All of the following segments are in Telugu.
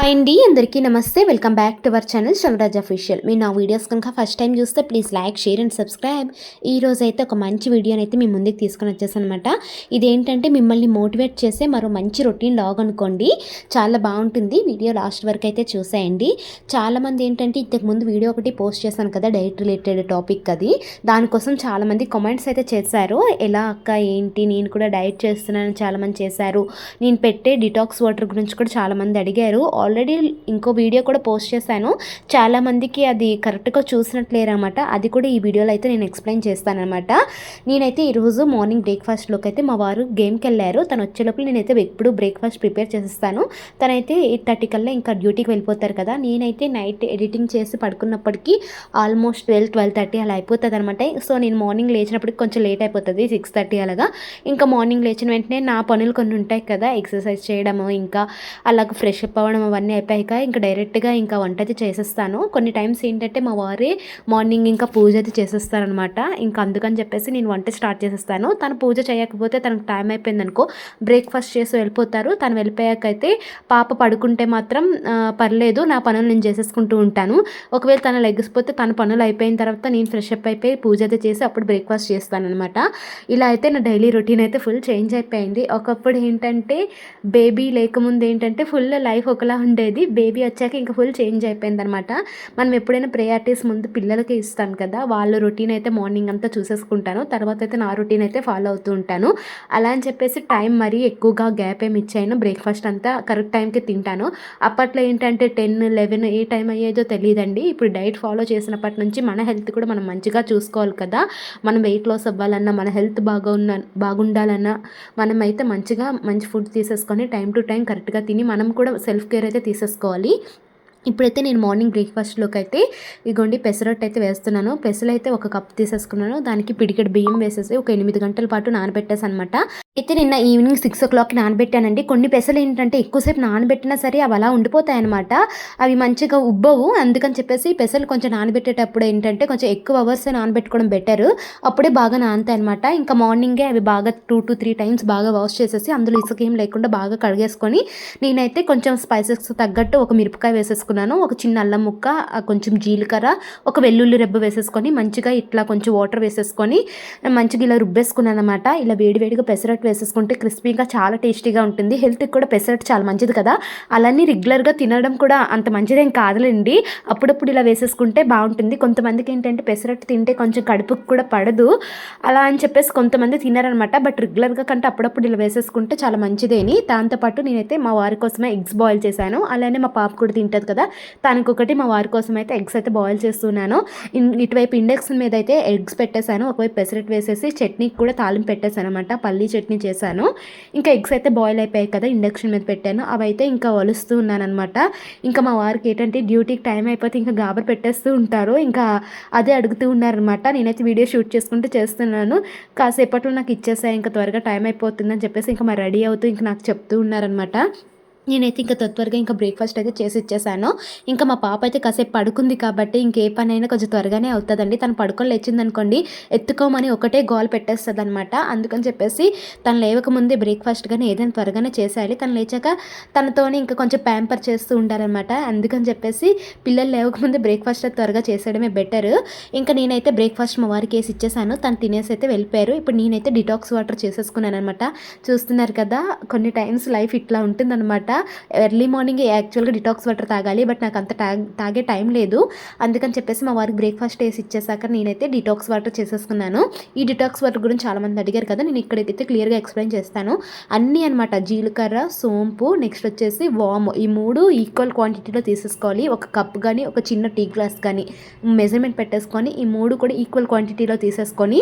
హాయ్ అండి, అందరికీ నమస్తే. Welcome back to our channel Shivaraj official. మీరు నా వీడియోస్ కనుక ఫస్ట్ టైం చూస్తే please like, share and subscribe. ఈరోజు అయితే ఒక మంచి వీడియోని అయితే మీ ముందుకు తీసుకొని వచ్చేసాను అనమాట. ఇదేంటంటే మిమ్మల్ని మోటివేట్ చేసే మరో మంచి రొటీన్ లాగ్ అనుకోండి. చాలా బాగుంటుంది. వీడియో లాస్ట్ వరకు అయితే చూసేయండి. చాలామంది ఏంటంటే ఇంతకుముందు వీడియో ఒకటి పోస్ట్ చేశాను కదా, డైట్ రిలేటెడ్ టాపిక్ అది. దానికోసం చాలామంది కామెంట్స్ అయితే చేశారు. ఎలా అక్క ఏంటి, నేను కూడా డైట్ చేస్తున్నాను చాలామంది చేశారు. నేను పెట్టే డిటాక్స్ వాటర్ గురించి కూడా చాలామంది అడిగారు. ఆల్రెడీ ఇంకో వీడియో కూడా పోస్ట్ చేశాను. చాలామందికి అది కరెక్ట్గా చూసినట్లేరన్నమాట. అది కూడా ఈ వీడియోలో అయితే నేను ఎక్స్ప్లెయిన్ చేస్తానన్నమాట. నేనైతే ఈరోజు మార్నింగ్ బ్రేక్ఫాస్ట్లోకి అయితే మా వారు గేమ్కి వెళ్ళారు. తను వచ్చేలోపు నేనైతే ఎప్పుడు బ్రేక్ఫాస్ట్ ప్రిపేర్ చేసేస్తాను. తనైతే 8:30 కల్లా ఇంకా డ్యూటీకి వెళ్ళిపోతారు కదా. నేనైతే నైట్ ఎడిటింగ్ చేసి పడుకున్నప్పటికీ ఆల్మోస్ట్ 12:30 అలా అయిపోతుంది అనమాట. సో నేను మార్నింగ్ లేచినప్పటికి కొంచెం లేట్ అయిపోతుంది, 6:30 అలాగా. ఇంకా మార్నింగ్ లేచిన వెంటనే నా పనులు కొన్ని ఉంటాయి కదా, ఎక్సర్సైజ్ చేయడము, ఇంకా అలాగ ఫ్రెష్ అప్ అవ్వడం, అవన్నీ అయిపోయాక ఇంకా డైరెక్ట్గా ఇంకా వంట అయితే చేసేస్తాను. కొన్ని టైమ్స్ ఏంటంటే మా వారే మార్నింగ్ ఇంకా పూజ అయితే చేసేస్తారనమాట. ఇంకా అందుకని చెప్పేసి నేను వంట స్టార్ట్ చేసేస్తాను. తను పూజ చేయకపోతే తనకు టైం అయిపోయింది అనుకో, బ్రేక్ఫాస్ట్ చేసి వెళ్ళిపోతారు. తను వెళ్ళిపోయాక అయితే పాప పడుకుంటే మాత్రం పర్లేదు, నా పనులు నేను చేసేసుకుంటూ ఉంటాను. ఒకవేళ తను లెగ్గిసిపోతే తన పనులు అయిపోయిన తర్వాత నేను ఫ్రెష్ అప్ అయిపోయి పూజ అయితే చేసి అప్పుడు బ్రేక్ఫాస్ట్ చేస్తానమాట. ఇలా అయితే నా డైలీ రొటీన్ అయితే ఫుల్ చేంజ్ అయిపోయింది. ఒకప్పుడు ఏంటంటే బేబీ లేకముందు ఏంటంటే ఫుల్ లైఫ్ ఒకలా ఉండేది. బేబీ వచ్చాక ఇంకా ఫుల్ చేంజ్ అయిపోయింది అనమాట. మనం ఎప్పుడైనా ప్రయారిటీస్ ముందు పిల్లలకి ఇస్తాను కదా, వాళ్ళ రొటీన్ అయితే మార్నింగ్ అంతా చూసేసుకుంటాను. తర్వాత అయితే నా రొటీన్ అయితే ఫాలో అవుతూ ఉంటాను. అలా అని చెప్పేసి టైం మరీ ఎక్కువగా గ్యాప్ ఏమి ఇచ్చాను. బ్రేక్ఫాస్ట్ అంతా కరెక్ట్ టైంకి తింటాను. అప్పట్లో ఏంటంటే 10, 11 ఏ టైం అయ్యేదో తెలియదండి. ఇప్పుడు డైట్ ఫాలో చేసినప్పటి నుంచి మన హెల్త్ కూడా మనం మంచిగా చూసుకోవాలి కదా. మనం వెయిట్ లాస్ అవ్వాలన్నా, మన హెల్త్ బాగుండాలన్నా మనమైతే మంచి ఫుడ్ తీసేసుకొని టైం టు టైం కరెక్ట్గా తిని మనం కూడా సెల్ఫ్ కేర్ అయితే తీసేసుకోవాలి. ఇప్పుడైతే నేను మార్నింగ్ బ్రేక్ఫాస్ట్లోకి అయితే ఇగోండి పెసరట్టు అయితే వేస్తున్నాను. పెసలు అయితే ఒక కప్ తీసేసుకున్నాను. దానికి పిడికెడు బియ్యం వేసేసి ఒక 8 గంటల పాటు నానబెట్టేసి అనమాట. అయితే నిన్న ఈవినింగ్ 6 o'clock నానబెట్టానండి. కొన్ని పెసలు ఏంటంటే ఎక్కువసేపు నానబెట్టినా సరే అవి అలా ఉండిపోతాయి అనమాట. అవి మంచిగా ఉబ్బవు. అందుకని చెప్పేసి పెసలు కొంచెం నానబెట్టేటప్పుడు ఏంటంటే కొంచెం ఎక్కువ అవర్స్ నానబెట్టుకోవడం బెటర్. అప్పుడే బాగా నానుతాయి అనమాట. ఇంకా మార్నింగే అవి బాగా 2 to 3 times బాగా వాష్ చేసేసి అందులో ఇసుక ఏం లేకుండా బాగా కడిగేసుకొని నేనైతే కొంచెం స్పైసెస్ తగ్గట్టు ఒక మిరపకాయ వేసేసుకున్నాను, ఒక చిన్న అల్లం ముక్క, కొంచెం జీలకర్ర, ఒక వెల్లుల్లి రెబ్బ వేసేసుకొని మంచిగా ఇట్లా కొంచెం వాటర్ వేసేసుకొని మంచిగా ఇలా రుబ్బేసుకున్నాను అనమాట. ఇలా వేడివేడిగా పెసరట్టు వేసేసుకుంటే క్రిస్పీగా చాలా టేస్టీగా ఉంటుంది. హెల్త్కి కూడా పెసరట్టు చాలా మంచిది కదా. అలానే రెగ్యులర్గా తినడం కూడా అంత మంచిదేం కాదులేండి. అప్పుడప్పుడు ఇలా వేసేసుకుంటే బాగుంటుంది. కొంతమందికి ఏంటంటే పెసరట్టు తింటే కొంచెం కడుపుకి కూడా పడదు, అలా అని చెప్పేసి కొంతమంది తినారనమాట. బట్ రెగ్యులర్గా కంటే అప్పుడప్పుడు ఇలా వేసేసుకుంటే చాలా మంచిదేని. దాంతోపాటు నేనైతే మా వారి కోసమే ఎగ్స్ బాయిల్ చేశాను. అలానే మా పాప కూడా తింటుంది కదా, తనకొకటి మా వారి కోసం అయితే ఎగ్స్ అయితే బాయిల్ చేస్తున్నాను. ఇటువైపు ఇండక్షన్ మీద అయితే ఎగ్స్ పెట్టేశాను. ఒకవైపు పెసరట్టు వేసేసి చట్నీకి కూడా తాలింపు పెట్టేశాను అనమాట. పల్లీ చట్నీ చేశాను. ఇంకా ఎగ్స్ అయితే బాయిల్ అయిపోయాయి కదా, ఇండక్షన్ మీద పెట్టాను. అవైతే ఇంకా వలుస్తూ ఉన్నాను అనమాట. ఇంకా మా వారికి ఏంటంటే డ్యూటీకి టైం అయిపోతే ఇంకా గాబర్ పెట్టేస్తూ ఉంటారు. ఇంకా అదే అడుగుతూ ఉన్నారనమాట. నేనైతే వీడియో షూట్ చేసుకుంటూ చేస్తున్నాను. కాసేపట్లో నాకు ఇచ్చేసాయి, ఇంకా త్వరగా టైం అయిపోతుందని చెప్పేసి ఇంకా మరి రెడీ అవుతూ ఇంకా నాకు చెప్తూ ఉన్నారనమాట. నేనైతే ఇంకా త్వరగా ఇంకా బ్రేక్ఫాస్ట్ అయితే చేసి ఇచ్చేసాను. ఇంకా మా పాప అయితే కాసేపు పడుకుంది కాబట్టి ఇంకే పనైనా కొంచెం త్వరగానే అవుతుందండి. తను పడుకొని లేచిందనుకోండి, ఎత్తుకోమని ఒకటే గోల్ పెట్టేస్తుంది అనమాట. అందుకని చెప్పేసి తను లేవకముందే బ్రేక్ఫాస్ట్ కానీ ఏదైనా త్వరగానే చేసేయాలి. తను లేచాక తనతోనే ఇంకా కొంచెం ప్యాంపర్ చేస్తూ ఉంటారనమాట. అందుకని చెప్పేసి పిల్లలు లేవకముందే బ్రేక్ఫాస్ట్ త్వరగా చేసేయడమే బెటర్. ఇంకా నేనైతే బ్రేక్ఫాస్ట్ మా వారికి వేసి ఇచ్చేసాను. తను తినేసి అయితే వెళ్ళిపోయారు. ఇప్పుడు నేనైతే డిటాక్స్ వాటర్ చేసేసుకున్నాను అనమాట. చూస్తున్నారు కదా, కొన్ని టైమ్స్ లైఫ్ ఇట్లా ఉంటుందన్నమాట. ఎర్లీ మార్నింగ్ యాక్చువల్గా డిటాక్స్ వాటర్ తాగాలి, బట్ నాకు అంత తాగే టైం లేదు. అందుకని చెప్పేసి మా వారికి బ్రేక్ఫాస్ట్ వేసి ఇచ్చేసాక నేనైతే డిటాక్స్ వాటర్ చేసేసుకున్నాను. ఈ డిటాక్స్ వాటర్ గురించి చాలామంది అడిగారు కదా, నేను ఇక్కడైతే క్లియర్గా ఎక్స్ప్లెయిన్ చేస్తాను. అన్నీ అనమాట, జీలకర్ర, సోంపు, నెక్స్ట్ వచ్చేసి వామ్, ఈ 3 ఈక్వల్ క్వాంటిటీలో తీసేసుకోవాలి. ఒక కప్ కానీ ఒక చిన్న టీ గ్లాస్ కానీ మెజర్మెంట్ పెట్టేసుకొని ఈ 3 కూడా ఈక్వల్ క్వాంటిటీలో తీసేసుకొని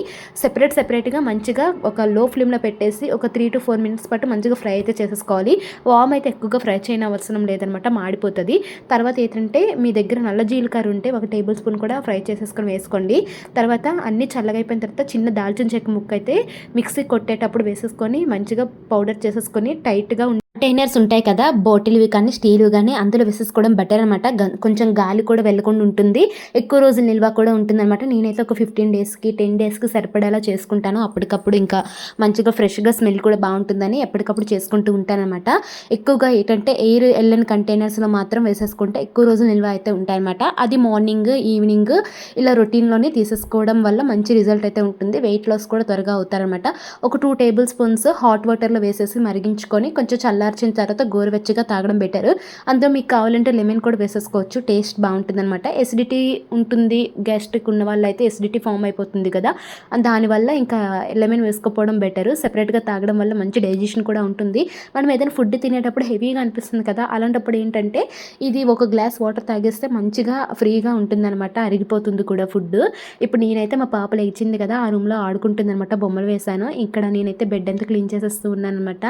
సెపరేట్గా మంచిగా ఒక లో ఫ్లేమ్లో పెట్టేసి ఒక 3 to 4 minutes పాటు మంచిగా ఫ్రై అయితే చేసేసుకోవాలి. వామ్ అయితే ఎక్కువగా ఫ్రై చేయని అవసరం లేదనమాట, మాడిపోతుంది. తర్వాత ఏంటంటే మీ దగ్గర నల్ల జీలకర్ర ఉంటే 1 టేబుల్ స్పూన్ కూడా ఫ్రై చేసేసుకొని వేసుకోండి. తర్వాత అన్నీ చల్లగా అయిపోయిన తర్వాత చిన్న దాల్చిన చెక్క ముక్క అయితే మిక్సీ కొట్టేటప్పుడు వేసేసుకొని మంచిగా పౌడర్ చేసేసుకొని టైట్గా కంటైనర్స్ ఉంటాయి కదా! బాటిల్‌వి కానీ, స్టీల్‌వి గానీ అందులో వేసేసుకోవడం బెటర్ అనమాట. కొంచెం గాలి కూడా వెళ్ళకుండా ఉంటుంది. ఎక్కువ రోజులు నిల్వ కూడా ఉంటుందనమాట. నేనైతే ఒక 15 డేస్‌కి, 10 డేస్‌కి సరిపడేలా చేసుకుంటాను. అప్పటికప్పుడు ఇంకా మంచిగా ఫ్రెష్‌గా స్మెల్ కూడా బావుంటుందని ఎప్పటికప్పుడు చేసుకుంటూ ఉంటాననమాట. ఎక్కువగా ఏంటంటే ఎయిర్ ఎళ్ళని కంటైనర్స్‌లో మాత్రం వేసేసుకుంటే ఎక్కువ రోజులు నిల్వ అయితే ఉంటాయనమాట. అది మార్నింగ్, ఈవినింగ్ ఇలా రొటీన్‌లోనే తీసేసుకోవడం వల్ల మంచి రిజల్ట్ అయితే ఉంటుంది. వెయిట్ లాస్ కూడా త్వరగా అవుతారనమాట. ఒక 2 టేబుల్ స్పూన్స్ హాట్ వాటర్‌లో వేసేసి మరిగించుకొని కొంచెం చల్లార్చిన తర్వాత గోరువెచ్చగా తాగడం బెటర్. అందులో మీకు కావాలంటే లెమన్ కూడా వేసేసుకోవచ్చు. టేస్ట్ బావుంటుందనమాట. ఎసిడిటీ ఉంటుంది. గ్యాస్ట్రిక్ ఉన్న వాళ్ళైతే ఎసిడిటీ ఫార్మ్ అయిపోతుంది కదా! దానివల్ల ఇంకా లెమన్ వేసుకోకపోవడం బెటర్. సెపరేట్‌గా తాగడం వల్ల మంచి డైజెషన్ కూడా ఉంటుంది. మనం ఏదైనా ఫుడ్ తినేటప్పుడు హెవీగా అనిపిస్తుంది కదా! అలాంటప్పుడు ఏంటంటే ఇది ఒక గ్లాస్ వాటర్ తాగేస్తే మంచిగా ఫ్రీగా ఉంటుందనమాట. అరిగిపోతుంది కూడా ఫుడ్డు. ఇప్పుడు నేనైతే మా పాప లేచింది కదా! ఆ రూమ్‌లో ఆడుకుంటుందనమాట. బొమ్మలు వేశాను. ఇక్కడ నేనైతే బెడ్ అంతా క్లీన్ చేసేస్తూ ఉన్నాననమాట.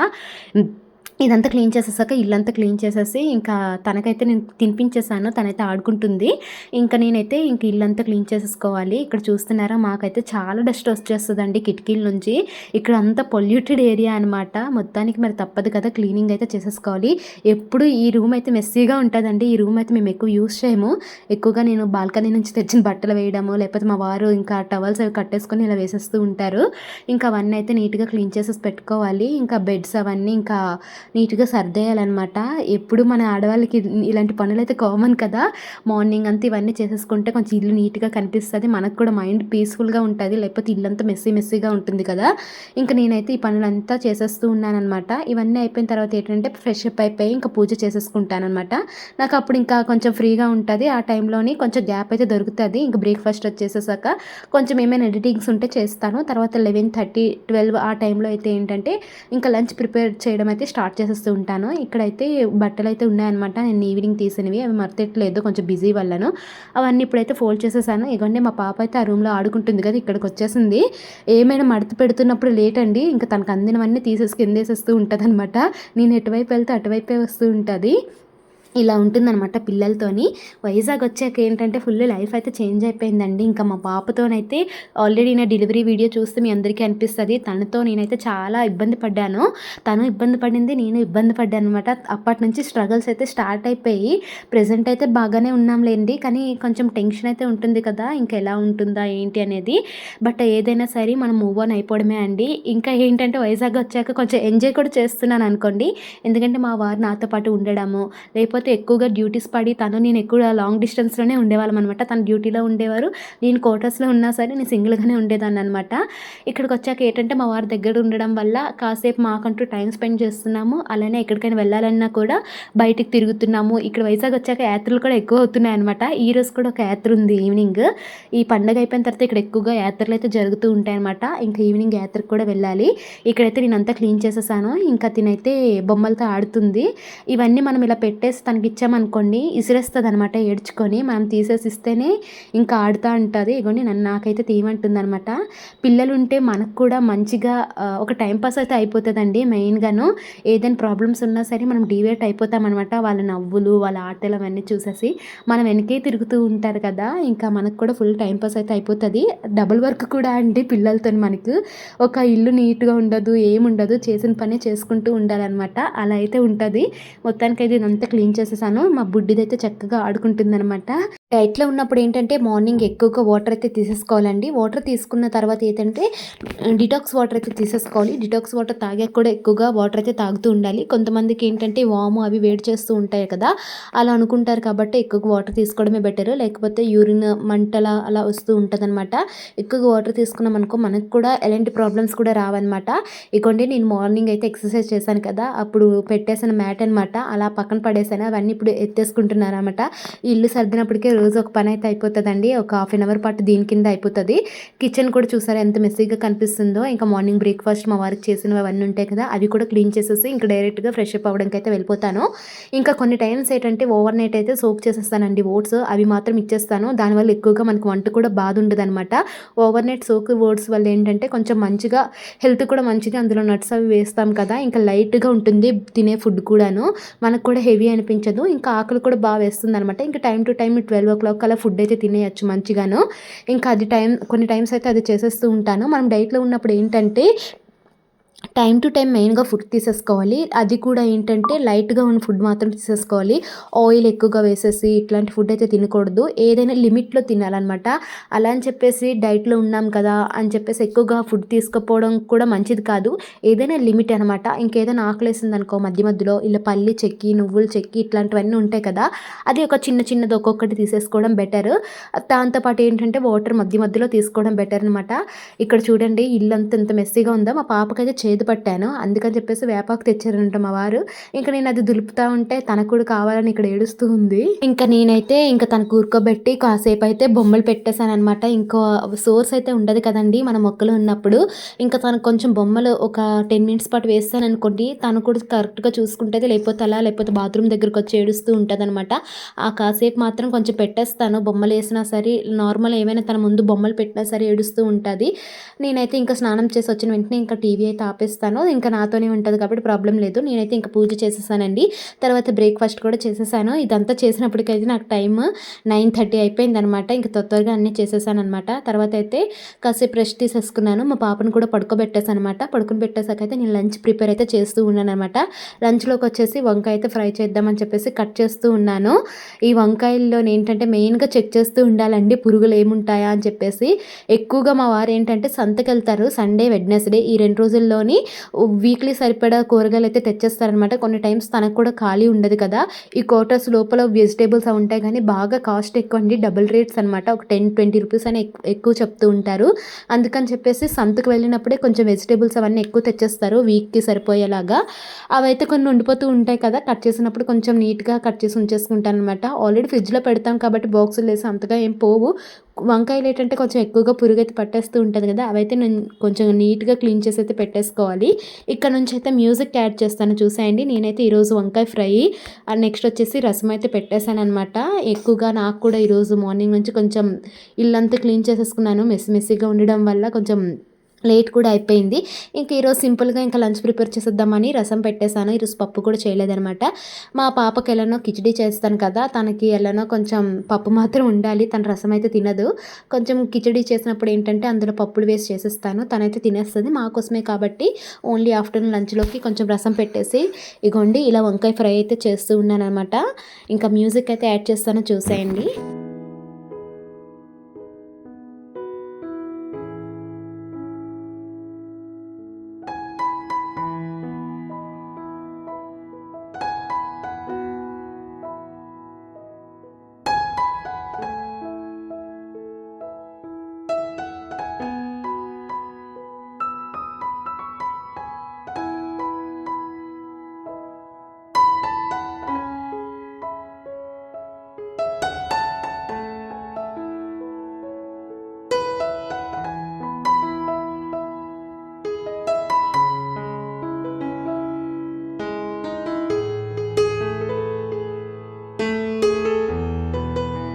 ఇదంతా క్లీన్ చేసేసాక ఇల్లంతా క్లీన్ చేసేసి ఇంకా తనకైతే నేను తినిపించేసాను. తనైతే ఆడుకుంటుంది. ఇంకా నేనైతే ఇంక ఇల్లంతా క్లీన్ చేసేసుకోవాలి. ఇక్కడ చూస్తున్నారా మాకైతే చాలా డస్ట్ వచ్చేస్తదండి కిటికీల నుంచి. ఇక్కడ అంతా పొల్యూటెడ్ ఏరియా అనమాట. మొత్తానికి మరి తప్పదు కదా! క్లీనింగ్ అయితే చేసేసుకోవాలి. ఎప్పుడు ఈ రూమ్ అయితే మెస్సీగా ఉంటదండి. ఈ రూమ్ అయితే మేము ఎక్కువ యూజ్ చేయము. ఎక్కువగా నేను బాల్కనీ నుంచి తెచ్చిన బట్టలు వేయడము, లేకపోతే మా వారు ఇంకా టవల్స్ అవి కట్టేసుకొని ఇలా వేసేస్తూ ఉంటారు. ఇంకా అవన్నీ అయితే నీట్‌గా క్లీన్ చేసేసి పెట్టుకోవాలి. ఇంకా బెడ్స్ అవన్నీ ఇంకా నీట్‌గా సర్దేయాలనమాట. ఎప్పుడు మన ఆడవాళ్ళకి ఇలాంటి పనులైతే కామన్ కదా! మార్నింగ్ అంతా ఇవన్నీ చేసేసుకుంటే కొంచెం ఇల్లు నీట్‌గా కనిపిస్తది. మనకు కూడా మైండ్ పీస్‌ఫుల్‌గా ఉంటది. లేకపోతే ఇల్లంతా మెస్సీగా ఉంటుంది కదా! ఇంక నేనైతే ఈ పనులంతా చేసేస్తూ ఉన్నాననమాట. ఇవన్నీ అయిపోయిన తర్వాత ఏంటంటే ఫ్రెష్ అప్ అయిపోయి ఇంకా పూజ చేసేసుకుంటాననమాట. నాకు అప్పుడు ఇంకా కొంచెం ఫ్రీగా ఉంటది. ఆ టైంలోని కొంచెం గ్యాప్ అయితే దొరుకుతది. ఇంక బ్రేక్‌ఫాస్ట్ వచ్చేసేసాక కొంచెం ఏమైనా ఎడిటింగ్స్ ఉంటే చేస్తాను. తర్వాత 11:30, 12 ఆ టైంలో అయితే ఏంటంటే ఇంకా లంచ్ ప్రిపేర్ చేయడం అయితే స్టార్ట్ చేసేస్తూ ఉంటాను. ఇక్కడైతే బట్టలైతే ఉన్నాయన్నమాట. నేను ఈవినింగ్ తీసినవి. అవి మడతెట్టలేదు కొంచెం బిజీ వల్లను. అవన్నీ ఇప్పుడైతే ఫోల్డ్ చేసేసాను. ఇగోండి మా పాప అయితే ఆ రూమ్‌లో ఆడుకుంటుంది కదా! ఇక్కడికొచ్చేసింది. ఏమైనా మడత పెడుతున్నప్పుడు లేట్ అండి. ఇంక తనకు అందినవన్నీ తీసేసి కిందేసేస్తూ ఉంటదనమాట. నేను ఎటువైపు వెళ్తే అటువైపే వస్తూ ఉంటది. ఇలా ఉంటుందనమాట పిల్లలతోని. వైజాగ్ వచ్చాక ఏంటంటే ఫుల్ లైఫ్ అయితే చేంజ్ అయిపోయిందండి. ఇంకా మా పాపతోనైతే ఆల్రెడీ నా డెలివరీ వీడియో చూస్తే మీ అందరికీ అనిపిస్తది. తనతో నేనైతే చాలా ఇబ్బంది పడ్డాను. తను ఇబ్బంది పడింది, నేను ఇబ్బంది పడ్డాననమాట. అప్పటినుంచి స్ట్రగల్స్ అయితే స్టార్ట్ అయిపోయి ప్రెజెంట్ అయితే బాగానే ఉన్నాంలేండి. కానీ కొంచెం టెన్షన్ అయితే ఉంటుంది కదా! ఇంకెలా ఉంటుందా ఏంటి అనేది. బట్ ఏదైనా సరే మనం మూవ్ ఆన్ అయిపోవడమే అండి. ఇంకా ఏంటంటే వైజాగ్ వచ్చాక కొంచెం ఎంజాయ్ కూడా చేస్తున్నాననుకోండి. ఎందుకంటే మా వారు నాతో పాటు ఉండడము, లేకపోతే ఎక్కువగా డ్యూటీస్ పడి నేను ఎక్కువ లాంగ్ డిస్టెన్స్‌లోనే ఉండేవాళ్ళమనమాట. తను డ్యూటీలో ఉండేవారు. నేను క్వార్టర్స్‌లో ఉన్నా సరే నేను సింగిల్‌గానే ఉండేదాన్ననమాట. ఇక్కడికొచ్చాక ఏంటంటే మా వారి దగ్గర ఉండడం వల్ల కాసేపు మాకంటూ టైమ్ స్పెండ్ చేస్తున్నాము. అలానే ఎక్కడికైనా వెళ్ళాలన్నా కూడా బయటికి తిరుగుతున్నాము. ఇక్కడ వైజాగ్ వచ్చాక యాత్రలు కూడా ఎక్కువ అవుతున్నాయనమాట. ఈరోజు కూడా ఒక యాత్ర ఉంది ఈవినింగ్. ఈ పండగ అయిపోయిన తర్వాత ఇక్కడ ఎక్కువగా యాత్రలైతే జరుగుతూ ఉంటాయనమాట. ఇంకా ఈవినింగ్ యాత్రకు కూడా వెళ్ళాలి. ఇక్కడైతే నేనంతా క్లీన్ చేసేసాను. ఇంకా తినైతే బొమ్మలతో ఆడుతుంది. ఇవన్నీ మనం ఇలా పెట్టేసి తనకిచ్చామనుకోండి ఇసిరేస్తదనమాట ఏడ్చుకొని. మనం తీసేసి ఇస్తేనే ఇంకా ఆడుతా ఉంటది. ఇగోండి నాకైతే తీయమంటుందనమాట. పిల్లలుంటే మనకు కూడా మంచిగా ఒక టైం పాస్ అయితే అయిపోతదండి మెయిన్‌గాను. ఏదైనా ప్రాబ్లమ్స్ ఉన్నా సరే మనం డీవియేట్ అయిపోతామనమాట. వాళ్ళ నవ్వులు, వాళ్ళ ఆటలు అవన్నీ చూసేసి. మన వెనకే తిరుగుతూ ఉంటారు కదా! ఇంకా మనకు కూడా ఫుల్ టైం పాస్ అయితే అయిపోతది. డబుల్ వర్క్ కూడా అండి పిల్లలతోని మనకు. ఒక ఇల్లు నీట్‌గా ఉండదు, ఏముండదు. చేసిన పనే చేసుకుంటూ ఉండాలనమాట. అలా అయితే ఉంటది. మొత్తానికైతే ఇదంతా క్లీన్ చేసేసాను. మా బుడ్డిదైతే చక్కగా ఆడుకుంటుందనమాట. డైట్‌లో ఉన్నప్పుడు ఏంటంటే మార్నింగ్ ఎక్కువగా వాటర్ అయితే తీసేసుకోవాలండి. వాటర్ తీసుకున్న తర్వాత ఏంటంటే డిటాక్స్ వాటర్ అయితే తీసేసుకోవాలి. డిటాక్స్ వాటర్ తాగాక కూడా ఎక్కువగా వాటర్ అయితే తాగుతూ ఉండాలి. కొంతమందికి ఏంటంటే వాము అవి వేడి చేస్తూ ఉంటాయి కదా! అలా అనుకుంటారు కాబట్టి ఎక్కువగా వాటర్ తీసుకోవడమే బెటర్. లేకపోతే యూరిన్ మంటలా అలా వస్తూ ఉంటదనమాట. ఎక్కువగా వాటర్ తీసుకున్నామనుకో మనకు కూడా ఎలాంటి ప్రాబ్లమ్స్ కూడా రావన్నమాట. ఇగోండి నేను మార్నింగ్ అయితే ఎక్సర్సైజ్ చేశాను కదా! అప్పుడు పెట్టేసిన మ్యాట్ అనమాట. అలా పక్కన పడేసాను. అవన్నీ ఇప్పుడు ఎత్తేసుకుంటున్నారనమాట. ఇల్లు సర్దినప్పటికే రోజు ఒక పని అయితే అయిపోతదండి. ఒక హాఫ్ ఎన్ అవర్ పాటు దీని కింద అయిపోతది. కిచెన్ కూడా చూసారా ఎంత మెస్సీగా కనిపిస్తుందో. ఇంకా మార్నింగ్ బ్రేక్‌ఫాస్ట్ మా వారికి చేసినవి అవన్నీ ఉంటాయి కదా! అవి కూడా క్లీన్ చేసేసి ఇంక డైరెక్ట్‌గా ఫ్రెష్ అప్ అవ్వడానికైతే వెళ్ళిపోతాను. ఇంకా కొన్ని టైమ్స్ ఏంటంటే ఓవర్ నైట్ అయితే సోక్ చేసేస్తానండి ఓట్స్. అవి మాత్రం ఇచ్చేస్తాను. దానివల్ల ఎక్కువగా మనకు వంట కూడా బాధ ఉండదనమాట. ఓవర్ నైట్ సోక్ ఓట్స్ వల్ల ఏంటంటే కొంచెం మంచిగా హెల్త్ కూడా మంచిది. అందులో నట్స్ అవి వేస్తాం కదా! ఇంకా లైట్‌గా ఉంటుంది తినే ఫుడ్ కూడాను. మనకు కూడా హెవీ అనిపించదు. ఇంకా ఆకలి కూడా బా వేస్తుందనమాట. ఇంకా టైమ్ టు టైమ్ 12:00 అలా ఫుడ్ అయితే తినేయొచ్చు మంచిగాను. ఇంకా అది కొన్ని టైమ్స్ అయితే అది చేసేస్తూ ఉంటాను. మనం డైట్‌లో ఉన్నప్పుడు ఏంటంటే టైమ్ టు టైమ్ మెయిన్‌గా ఫుడ్ తీసేసుకోవాలి. అది కూడా ఏంటంటే లైట్‌గా ఉన్న ఫుడ్ మాత్రం తీసేసుకోవాలి. ఆయిల్ ఎక్కువగా వేసేసి ఇట్లాంటి ఫుడ్ అయితే తినకూడదు. ఏదైనా లిమిట్‌లో తినాలనమాట. అలా అని చెప్పేసి డైట్‌లో ఉన్నాం కదా అని చెప్పేసి ఎక్కువగా ఫుడ్ తీసుకోపోవడం కూడా మంచిది కాదు. ఏదైనా లిమిట్ అనమాట. ఇంకేదైనా ఆకలేసిందనుకో మధ్య మధ్యలో ఇలా పల్లి చెక్కి, నువ్వుల చెక్కి ఇట్లాంటివన్నీ ఉంటాయి కదా! అది ఒక చిన్నది ఒక్కొక్కటి తీసేసుకోవడం బెటర్. దాంతో పాటు ఏంటంటే వాటర్ మధ్య మధ్యలో తీసుకోవడం బెటర్ అనమాట. ఇక్కడ చూడండి ఇల్లంతా ఎంత మెస్సీగా ఉందో. మా పాపకైతే చేదు పట్టాను. అందుకని చెప్పేసి వేపాకు తెచ్చారంట మా వారు. ఇంక నేను అది దులుపుతా ఉంటే తనకు కూడా కావాలని ఇక్కడ ఏడుస్తూ ఉంది. ఇంక నేనైతే ఇంక తనకు కూరుకోబెట్టి కాసేపు అయితే బొమ్మలు పెట్టేశాననమాట. ఇంకో సోర్స్ అయితే ఉండదు కదండీ మన మొక్కలు ఉన్నప్పుడు. ఇంకా తనకు కొంచెం బొమ్మలు ఒక 10 మినిట్స్ పాటు వేసాననుకోండి, తను కూడా కరెక్ట్‌గా చూసుకుంటది. లేకపోతే అలా లేకపోతే బాత్రూమ్ దగ్గరకొచ్చి ఏడుస్తూ ఉంటదనమాట. ఆ కాసేపు మాత్రం కొంచెం పెట్టేస్తాను. బొమ్మలేసినా సరే, నార్మల్ ఏవైనా తన ముందు బొమ్మలు పెట్టినా సరే ఏడుస్తూ ఉంటది. నేనైతే ఇంకా స్నానం చేసి వచ్చిన వెంటనే ఇంకా టీవీ అయితే ఆపేస్తాను. ఇంకా నాతోనే ఉంటది కాబట్టి ప్రాబ్లమ్ లేదు. నేనైతే ఇంక పూజ చేసేసానండి. తర్వాత బ్రేక్‌ఫాస్ట్ కూడా చేసేసాను. ఇదంతా చేసినప్పటికైతే నాకు టైమ్ 9:30 అయిపోయిందనమాట. ఇంక త్వరగా అన్నీ చేసేసాననమాట. తర్వాత అయితే కాసేపు రెస్ట్ తీసేసుకున్నాను. మా పాపను కూడా పడుకోబెట్టేసాననమాట. పడుకోబెట్టేసాకైతే నేను లంచ్ ప్రిపేర్ అయితే చేస్తూ ఉన్నాననమాట. లంచ్‌లోకొచ్చేసి వంకాయ అయితే ఫ్రై చేద్దామని చెప్పేసి కట్ చేస్తూ ఉన్నాను. ఈ వంకాయల్లోనేంటంటే మెయిన్‌గా చెక్ చేస్తూ ఉండాలండి పురుగులేముంటాయా అని చెప్పేసి. ఎక్కువగా మా వారేంటంటే సంతకెళ్తారు సండే, వెడ్నెస్‌డే ఈ 2 రోజుల్లోని వీక్లీ సరిపడా కూరగాయలయితే తెచ్చేస్తారనమాట. కొన్ని టైమ్స్ తనకు కూడా ఖాళీ ఉండదు కదా! ఈ క్వార్టర్స్ లోపల వెజిటబుల్స్ అవి ఉంటాయి గానీ బాగా కాస్ట్ ఎక్కువండి. డబుల్ రేట్స్ అనమాట. ఒక 10, 20 రూపీస్ అని ఎక్కువ చెప్తూ ఉంటారు. అందుకని చెప్పేసి సంతకు వెళ్ళినప్పుడే కొంచెం వెజిటబుల్స్ అవన్నీ ఎక్కువ తెచ్చేస్తారు వీక్‌కి సరిపోయేలాగా. అవైతే కొన్ని ఉండిపోతూ ఉంటాయి కదా! కట్ చేసినప్పుడు కొంచెం నీట్‌గా కట్ చేసి ఉంచేసుకుంటాననమాట. ఆల్రెడీ ఫ్రిడ్జ్‌లో పెడతాం కాబట్టి బాక్సుల్లో ఏసి అంతగా ఏం పోవు. వంకాయలేంటంటే కొంచెం ఎక్కువగా పురుగైతే పట్టేస్తూ ఉంటది కదా! అవైతే నేను కొంచెం నీట్‌గా క్లీన్ చేసైతే పెట్టేసుకోవాలి. ఇక్కడ నుంచయితే మ్యూజిక్ యాడ్ చేస్తాను చూసేయండి. నేనైతే ఈరోజు వంకాయ ఫ్రై నెక్స్ట్ వచ్చేసి రసం అయితే పెట్టేసాననమాట. ఎక్కువగా నాకు కూడా ఈరోజు మార్నింగ్ నుంచి కొంచెం ఇల్లంతా క్లీన్ చేసేసుకున్నాను. మెస్సీగా ఉండడం వల్ల కొంచెం లేట్ కూడా అయిపోయింది. ఇంక ఈరోజు సింపుల్‌గా ఇంకా లంచ్ ప్రిపేర్ చేసేద్దామని రసం పెట్టేసాను. ఈరోజు పప్పు కూడా చేయలేదనమాట. మా పాపకి ఎలానో కిచిడీ చేస్తాను కదా! తనకి ఎలానో కొంచెం పప్పు మాత్రం ఉండాలి. తను రసం అయితే తినదు. కొంచెం కిచిడీ చేసినప్పుడు ఏంటంటే అందులో పప్పులు వేసి చేసేస్తాను. తనైతే తినేస్తది. మా కోసమే కాబట్టి ఓన్లీ ఆఫ్టర్‌నూన్ లంచ్‌లోకి కొంచెం రసం పెట్టేసి ఇగోండి ఇలా వంకాయ ఫ్రై అయితే చేస్తూ ఉన్నాననమాట. ఇంకా మ్యూజిక్ అయితే యాడ్ చేస్తాను చూసేయండి.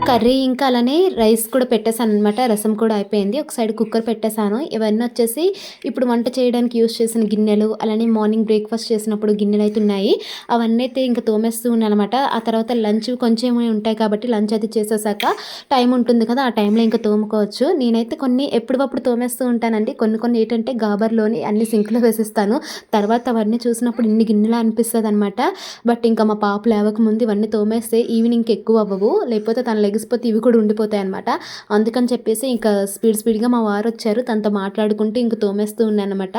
కర్రీ ఇంకా అలానే రైస్ కూడా పెట్టేసాననమాట. రసం కూడా అయిపోయింది. ఒక సైడ్ కుక్కర్ పెట్టేసాను. ఇవన్నీ వచ్చేసి ఇప్పుడు వంట చేయడానికి యూజ్ చేసిన గిన్నెలు, అలానే మార్నింగ్ బ్రేక్‌ఫాస్ట్ చేసినప్పుడు గిన్నెలైతే ఉన్నాయి. అవన్నీ అయితే ఇంక తోమేస్తూ ఉన్నాననమాట. ఆ తర్వాత లంచ్ కొంచెమే ఉంటాయి కాబట్టి లంచ్ అది చేసేసాక టైం ఉంటుంది కదా! ఆ టైంలో ఇంక తోముకోవచ్చు. నేనైతే కొన్ని ఎప్పటివప్పుడు తోమేస్తూ ఉంటానండి. కొన్ని ఏంటంటే గాబర్‌లోని అన్ని సింక్‌లో వేసేస్తాను. తర్వాత అవన్నీ చూసినప్పుడు ఇన్ని గిన్నెలా అనిపిస్తదనమాట. బట్ ఇంకా మా పాప లేవకముందు ఇవన్నీ తోమేస్తే ఈవినింగ్‌కి ఎక్కువ అవ్వవు. లేకపోతే తను లెగిసిపోతే ఇవి కూడా ఉండిపోతాయనమాట. అందుకని చెప్పేసి ఇంకా స్పీడ్‌గా మా వారొచ్చారు. తనతో మాట్లాడుకుంటూ ఇంక తోమేస్తూ ఉన్నాననమాట.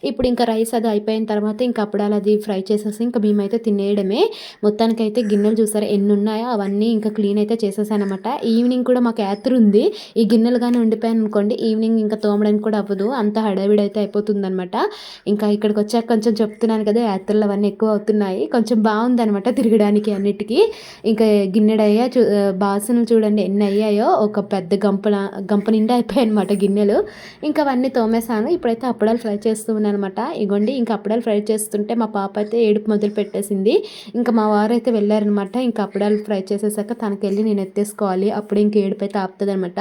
ఇప్పుడు ఇంకా రైస్ అది అయిపోయిన తర్వాత ఇంక అప్పడాలు అది ఫ్రై చేసేసి ఇంక మేమైతే తినేయడమే. మొత్తానికైతే గిన్నెలు చూసారా ఎన్నున్నాయో అవన్నీ ఇంకా క్లీన్ అయితే చేసేసాననమాట. ఈవినింగ్ కూడా మాకు యాత్ర ఉంది. ఈ గిన్నెలు గాని ఉండిపోయాయనుకోండి ఈవినింగ్ ఇంకా తోమడానికి కూడా అవ్వదు. అంత హడావిడైతే అయిపోతుందనమాట. ఇంకా ఇక్కడికొచ్చాక కొంచెం చెప్తున్నాను కదా! యాత్రలు అవన్నీ ఎక్కువ అవుతున్నాయి. కొంచెం బావుందనమాట తిరగడానికి అన్నిటికి. ఇంకా గిన్నెడయ్యా బాసనలు చూడండి ఎన్నయ్యాయో. ఒక పెద్ద గంప నిండా అయిపోయాయనమాట గిన్నెలు. ఇంక అవన్నీ తోమేసాను. ఇప్పుడైతే అప్పడాలు ఫ్రై చేస్తూ ఉన్నాననమాట. ఇగోండి ఇంక అప్పడాలు ఫ్రై చేస్తుంటే మా పాప అయితే ఏడుపు మొదలుపెట్టేసింది. ఇంక మా వారైతే వెళ్లారనమాట. ఇంక అప్పడాలు ఫ్రై చేసేసాక తనకెళ్ళి నేను ఎత్తేసుకోవాలి. అప్పుడు ఇంక ఏడుపైతే ఆపుతదనమాట.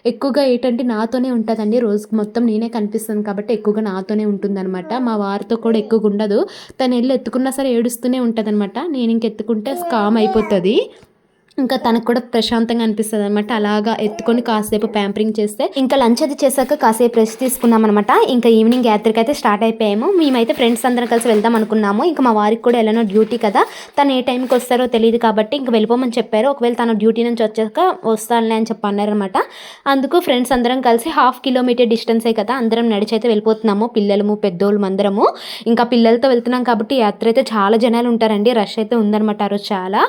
ఎక్కువగా ఏంటంటే నాతోనే ఉంటదండి. రోజుకి మొత్తం నేనే కనిపిస్తాను కాబట్టి ఎక్కువగా నాతోనే ఉంటుందనమాట. మా వారితో కూడా ఎక్కువగా ఉండదు. తనెళ్లి ఎత్తుకున్నా సరే ఏడుస్తూనే ఉంటదనమాట. నేను ఇంక ఎత్తుకుంటే కామ్ అయిపోతది. ఇంకా తనకు కూడా ప్రశాంతంగా అనిపిస్తుంది అనమాట. అలాగా ఎత్తుకొని కాసేపు ప్యాంపరింగ్ చేస్తే ఇంకా లంచ్ అది చేశాక కాసేపు రెస్ట్ తీసుకున్నాం అనమాట. ఇంకా ఈవినింగ్ యాత్రకి అయితే స్టార్ట్ అయిపోయాము. మేమైతే ఫ్రెండ్స్ అందరం కలిసి వెళ్దాం అనుకున్నాము. ఇంకా మా వారికి కూడా ఎలానో డ్యూటీ కదా, తను ఏ టైంకి వస్తారో తెలియదు కాబట్టి ఇంకా వెళ్ళిపోమని చెప్పారు. ఒకవేళ తను డ్యూటీ నుంచి వచ్చాక వస్తానులే అని చెప్పి అన్నారనమాట. అందుకు ఫ్రెండ్స్ అందరం కలిసి 1/2 కిలోమీటర్ డిస్టెన్సే కదా, అందరం నడిచి అయితే వెళ్ళిపోతున్నాము. పిల్లలము పెద్దోళ్ళు అందరము ఇంకా పిల్లలతో వెళ్తున్నాం కాబట్టి యాత్ర అయితే చాలా జనాలు ఉంటారండి. రష్ అయితే ఉందనమాట ఆ రోజు చాలా.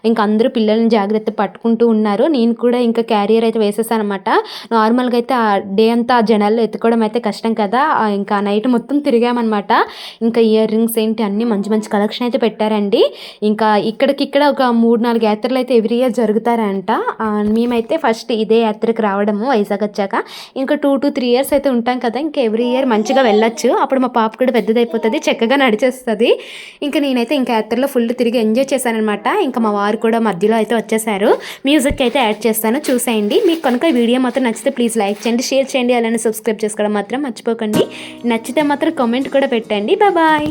ఇంకా అందరూ పిల్లల్ని జాగ్రత్త పట్టుకుంటూ ఉన్నారు. నేను కూడా ఇంకా క్యారియర్ అయితే వేసేసాను అనమాట. నార్మల్గా అయితే ఆ డే అంతా ఆ జనాల్లో ఎత్తుకోవడం అయితే కష్టం కదా, ఇంకా నైట్ మొత్తం తిరిగామన్నమాట. ఇంకా ఇయర్ రింగ్స్ ఏంటి అన్నీ మంచి మంచి కలెక్షన్ అయితే పెట్టారండి. ఇంకా ఇక్కడికిక్కడ ఒక 3-4 యాత్రలు అయితే ఎవ్రీ ఇయర్ జరుగుతారంట. మేమైతే ఫస్ట్ ఇదే యాత్రకు రావడము వైజాగ్ వచ్చాక. ఇంకా 2 to 3 ఇయర్స్ అయితే ఉంటాం కదా, ఇంకా ఎవ్రీ ఇయర్ మంచిగా వెళ్ళొచ్చు. అప్పుడు మా పాప కూడా పెద్దదైపోతుంది, చక్కగా నడిచేస్తుంది. ఇంకా నేనైతే ఇంకా యాత్రలో ఫుల్ తిరిగి ఎంజాయ్ చేశానమాట. ఇంకా మా వారు కూడా మధ్యలో అయితే వచ్చేసారు. మ్యూజిక్ అయితే యాడ్ చేస్తాను, చూసేయండి. మీకు కనుక ఈ వీడియో మాత్రం నచ్చితే ప్లీజ్ లైక్ చేయండి, షేర్ చేయండి, అలానే సబ్స్క్రైబ్ చేసుకోవడం మాత్రం మర్చిపోకండి. నచ్చితే మాత్రం కామెంట్ కూడా పెట్టండి. బాయ్.